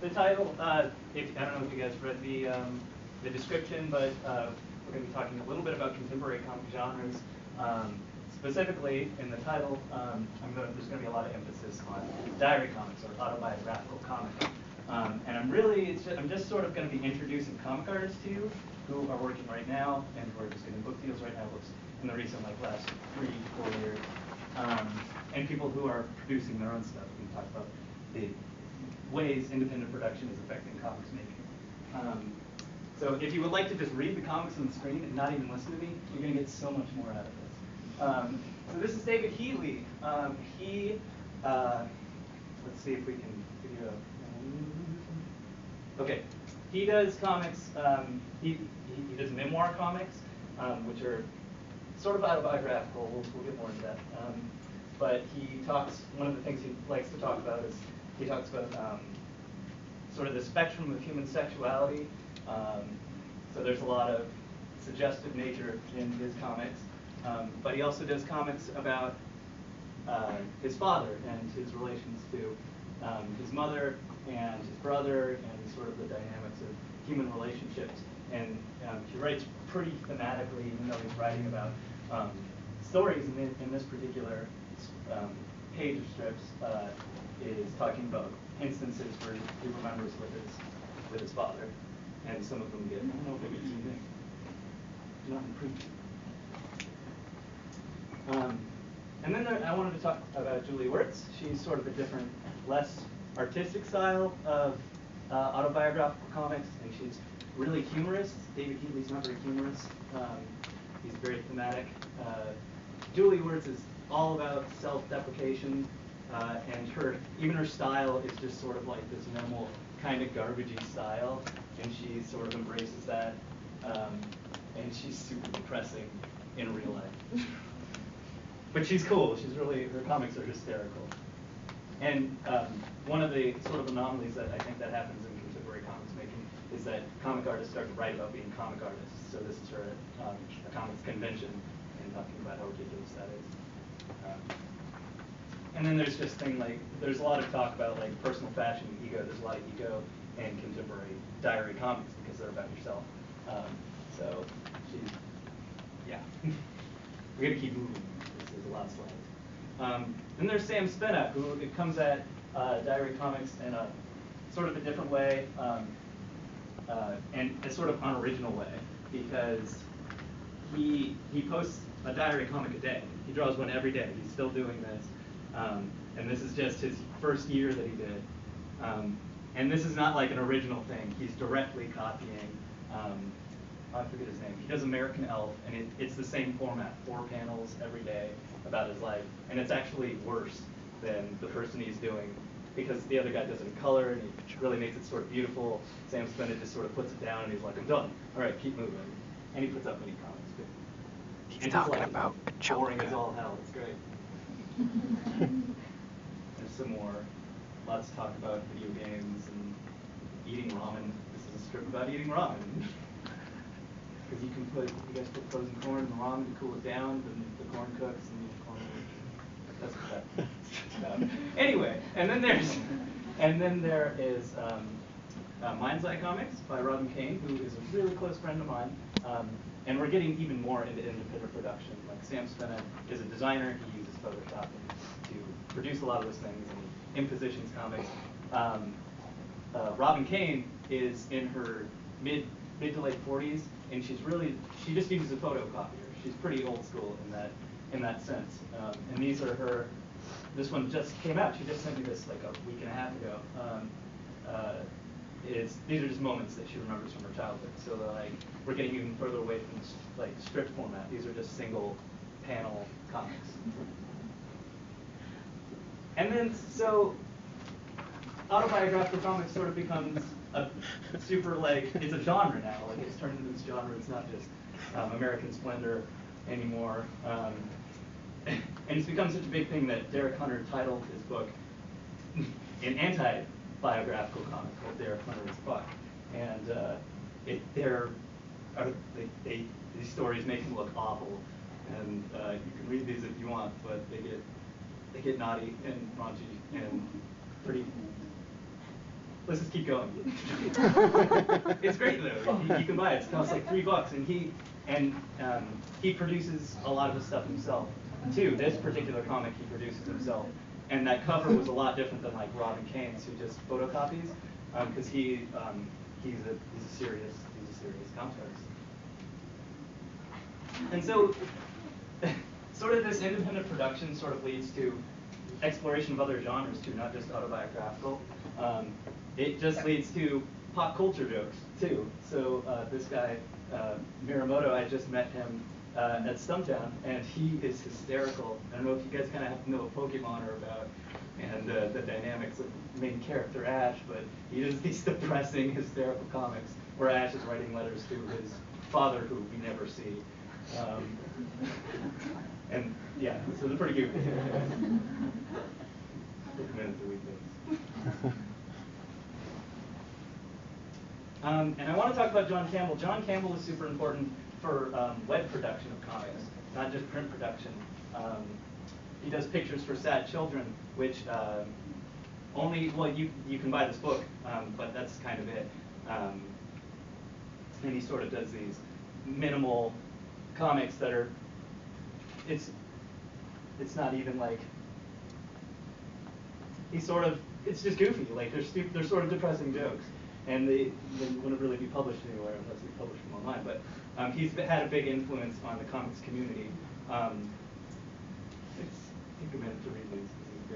the title, if, I don't know if you guys read the description, but we're going to be talking a little bit about contemporary comic genres. Specifically, in the title, there's going to be a lot of emphasis on diary comics or autobiographical comics. And I'm just sort of going to be introducing comic artists to you who are working right now and who are just getting book deals right now, books in the recent, last 3-4 years. And people who are producing their own stuff. We can talk about the ways independent production is affecting comics making. So if you would like to just read the comics on the screen and not even listen to me, you're going to get so much more out of this. So this is David Heatley. Let's see if we can figure out. Okay, he does comics. He does memoir comics, which are sort of autobiographical. We'll get more into that. But he talks. One of the things he likes to talk about is he talks about sort of the spectrum of human sexuality. So there's a lot of suggestive nature in his comics. But he also does comics about his father and his relations to his mother and his brother and sort of the dynamics of human relationships. And he writes pretty thematically, even though he's writing about stories in this particular page of strips, is talking about instances where he remembers with his father. And some of them get, I don't know if they get anything. Nothing preachy. And then I wanted to talk about Julie Wirtz. She's sort of a different, less artistic style of autobiographical comics, and she's really humorous. David Heatley's not very humorous. He's very thematic. Julie Wirtz is all about self-deprecation, and even her style is just sort of like this normal kind of garbagey style, and she sort of embraces that. And she's super depressing in real life. But she's cool. Her comics are hysterical. And one of the sort of anomalies that I think that happens in contemporary comics making is that comic artists start to write about being comic artists. So this is her at a comics convention and talking about how ridiculous that is. And then there's just there's a lot of talk about personal fashion and ego. There's a lot of ego in contemporary diary comics because they're about yourself. So yeah. We're gonna keep moving. There's a lot of slides. Then there's Sam Spina, who comes at diary comics in a sort of a different way, and a sort of unoriginal way, because he posts a diary comic a day. He draws one every day. He's still doing this, and this is just his first year that he did. And this is not like an original thing. He's directly copying. I forget his name. He does American Elf, and it's the same format, 4 panels every day about his life. And it's actually worse than the person he's doing, because the other guy does it in color, and he really makes it sort of beautiful. Sam Spina just sort of puts it down, and he's like, I'm done. All right, keep moving. And he puts up mini comics, too. He's talking about boring as all hell. It's great. There's some more. Lots to talk about video games and eating ramen. This is a strip about eating ramen. Because you guys put frozen corn in the ramen to cool it down, then the corn cooks, and the corn. That's what that's about. Anyway, and then there is Mind's Eye Comics by Robin Kane, who is a really close friend of mine. And we're getting even more into independent production. Like Sam Spina is a designer. He uses Photoshop to produce a lot of those things, and he impositions comics. Robin Kane is in her mid to late 40s, and she just uses a photocopier. She's pretty old school in that sense. And these are her. This one just came out. She just sent me this like a week and a half ago. These are just moments that she remembers from her childhood. So we're getting even further away from strip format. These are just single panel comics. And then so autobiographical comics sort of becomes a super it's a genre now. It's turned into this genre. It's not just American Splendor anymore. And it's become such a big thing that Derek Hunter titled his book an anti-biographical comic called Derek Hunter's Buck. And these stories make him look awful. And you can read these if you want, but they get naughty and raunchy and pretty let's just keep going. It's great though. You can buy it. It costs like $3, and he produces a lot of the stuff himself too. This particular comic he produces himself, and that cover was a lot different than like Robin Kane's, who just photocopies, because he's a serious comic artist. And so, sort of this independent production sort of leads to exploration of other genres too, not just autobiographical. It just leads to pop culture jokes too. So this guy, Miyamoto, I just met him at Stumptown, and he is hysterical. I don't know if you guys kind of know what Pokemon are about and the dynamics of the main character Ash, but he does these depressing, hysterical comics where Ash is writing letters to his father, who we never see. And yeah, so they're pretty goofy. Take a minute to read those. And I want to talk about John Campbell. John Campbell is super important for web production of comics, not just print production. He does pictures for Sad Children, which you can buy this book, but that's kind of it. And he sort of does these minimal comics that are, it's not even like, it's just goofy. Like they're sort of depressing jokes, and they wouldn't really be published anywhere unless we published them online. But he's had a big influence on the comics community. Take a minute to read these because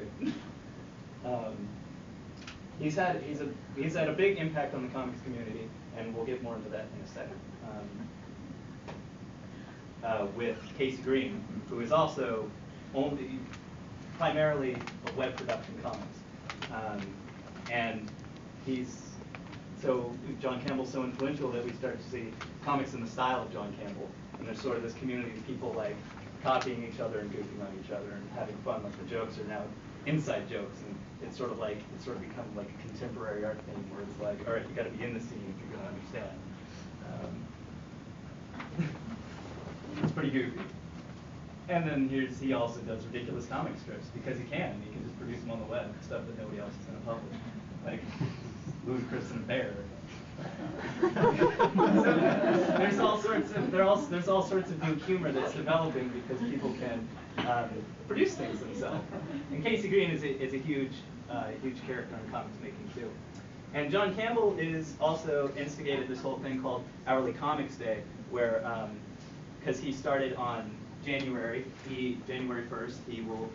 he's good. He's had a big impact on the comics community, and we'll get more into that in a second. With Casey Green, who is also primarily a web production comics. And John Campbell's so influential that we start to see comics in the style of John Campbell. And there's sort of this community of people like copying each other and goofing on each other and having fun. Like the jokes are now inside jokes, and it's sort of become like a contemporary art thing where it's like, all right, you got to be in the scene if you're going to understand. It's pretty goofy. And then he also does ridiculous comic strips because he can. He can just produce them on the web, stuff that nobody else is going to publish, like Ludacris and a Bear. So there's all sorts of new humor that's developing because people can produce things themselves. And Casey Green is a huge character in comics making too. And John Campbell is also instigated this whole thing called Hourly Comics Day, where because he started on January 1st, he will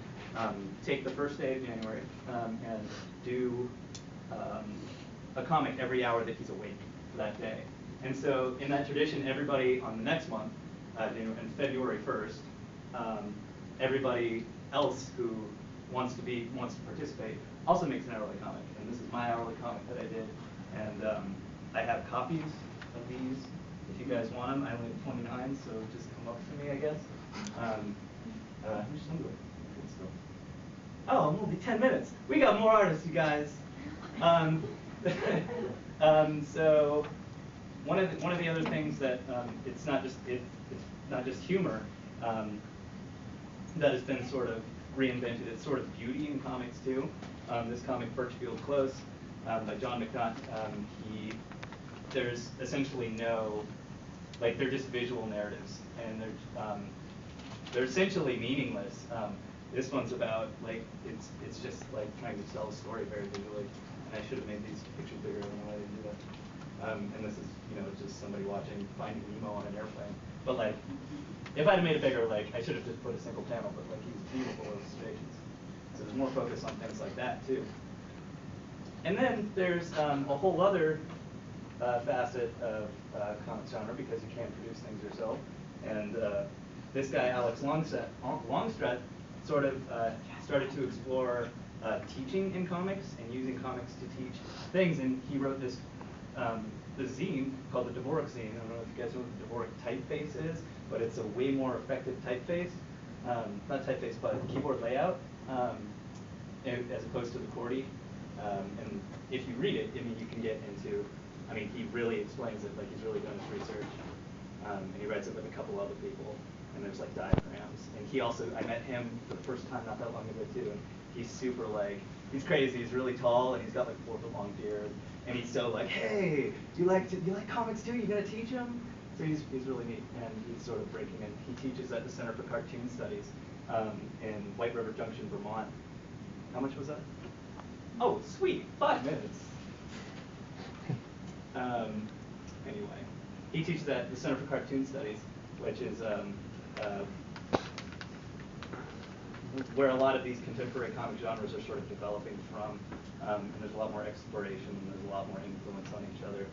take the first day of January and do a comic every hour that he's awake for that day. And so in that tradition, everybody on the next month, in February 1st, everybody else who wants to participate also makes an hourly comic. And this is my hourly comic that I did. And I have copies of these. If you guys want them, I only have 29, so just come up to me, I guess. How much time do I have still? Oh, I'm only 10 minutes. We got more artists, you guys. So one of the other things that it's not just humor that has been sort of reinvented. It's sort of beauty in comics too. This comic, Birchfield Close, by John McNutt, there's essentially they're just visual narratives, and they're essentially meaningless. This one's about it's just like trying to tell a story very visually, and I should have made these pictures bigger. I don't know why I didn't do that. And this is just somebody watching Finding Nemo on an airplane. But like, if I'd have made it bigger, I should have just put a single panel. But he's beautiful illustrations, so there's more focus on things like that too. And then there's a whole other facet of comics genre, because you can't produce things yourself. And this guy, Alex Longstreth, sort of started to explore teaching in comics and using comics to teach things. And he wrote this zine called the Dvorak zine. I don't know if you guys know what the Dvorak typeface is, but it's a way more effective typeface. Not typeface, but keyboard layout, as opposed to the QWERTY. And if you read it, you can get into, he really explains it, he's really done his research. And he writes it with a couple other people, and there's diagrams. And I met him for the first time not that long ago too, and he's super he's crazy, he's really tall, and he's got 4 foot long beard. so like, hey, you like comics too? You gotta teach them. So he's really neat, and he's sort of breaking in. He teaches at the Center for Cartoon Studies in White River Junction, Vermont. How much was that? Oh, sweet, 5 minutes. Anyway, he teaches at the Center for Cartoon Studies, which is where a lot of these contemporary comic genres are sort of developing from, and there's a lot more exploration, and there's a lot more influence on each other.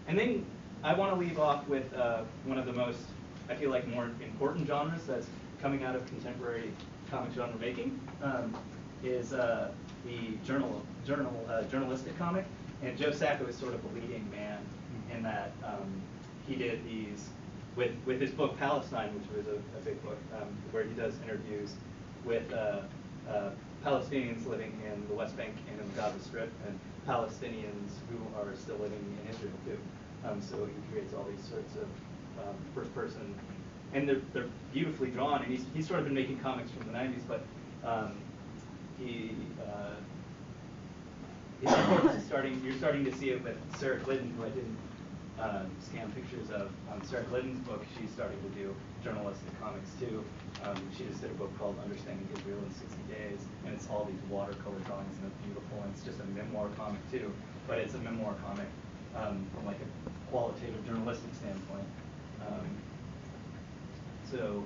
And then I want to leave off with one of the most, I feel like, more important genres that's coming out of contemporary comic genre making, is the journalistic comic. And Joe Sacco is sort of a leading man in that he did these, with his book Palestine, which was a big book, where he does interviews with Palestinians living in the West Bank and in the Gaza Strip, and Palestinians who are still living in Israel too. So he creates all these sorts of first person, and they're beautifully drawn. And he's sort of been making comics from the 90s, but of course, you're starting to see it with Sarah Glidden, who I didn't scan pictures of. Sarah Glidden's book, she's starting to do journalistic comics too. She just did a book called Understanding Israel in 60 Days, and it's all these watercolor drawings, and it's beautiful, and it's just a memoir comic too, but it's a memoir comic from like a qualitative journalistic standpoint. So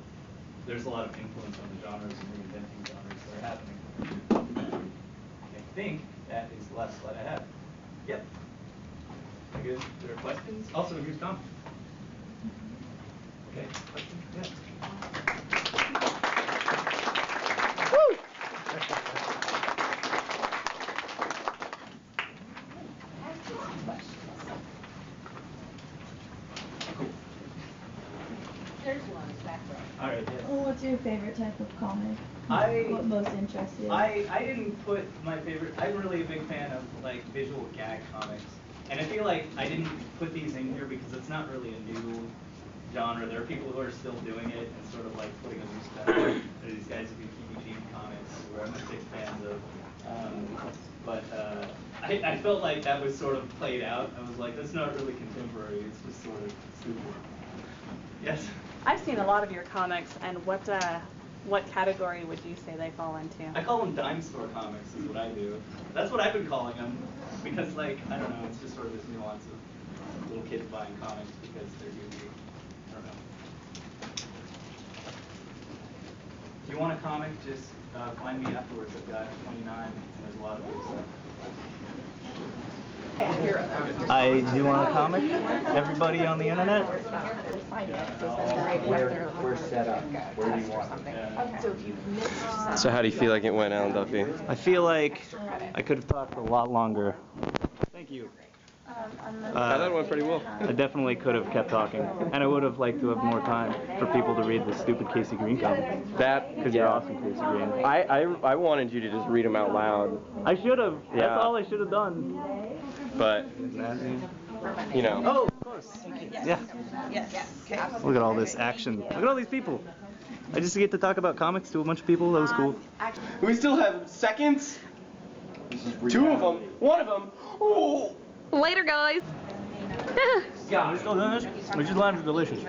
there's a lot of influence on the genres and reinventing genres that are happening. I think that is the last slide I have. Yep. Very good. There are questions? Also, here's Tom. Okay. Questions? Yeah. Woo! Cool. There's one back there. All right. Yes. Well, what's your favorite type of comic? What most interests you? I didn't put my favorite. I'm really a big fan of like visual gag comics, and I feel like I didn't put these in here because it's not really a new genre. There are people who are still doing it and sort of like putting a new spin on it. There are these guys who do PG comics who I'm big fans of. But I felt like that was sort of played out. I was like, that's not really contemporary. It's just sort of stupid. Yes. I've seen a lot of your comics, and what category would you say they fall into? I call them dime store comics is what I do. That's what I've been calling them, because like, I don't know, it's just sort of this nuance of little kids buying comics because they're unique. I don't know. If you want a comic, just find me afterwards. I've got 29, and there's a lot of good stuff. I do want a comic. Everybody on the internet? We're set up. Where do you want it? So how do you feel like it went, Alan Duffy? I feel like I could have talked a lot longer. Thank you. I thought it went pretty well. I definitely could have kept talking, and I would have liked to have more time for people to read the stupid Casey Green comic. Because you're awesome, Casey Green. I wanted you to just read them out loud. I should have. Yeah. That's all I should have done. But, you know. Oh, of course. Yeah. Look at all this action. Look at all these people. I just get to talk about comics to a bunch of people. That was cool. We still have seconds. 2 of them. 1 of them. Oh. Later, guys. Yeah, we're still doing this. These lines are delicious.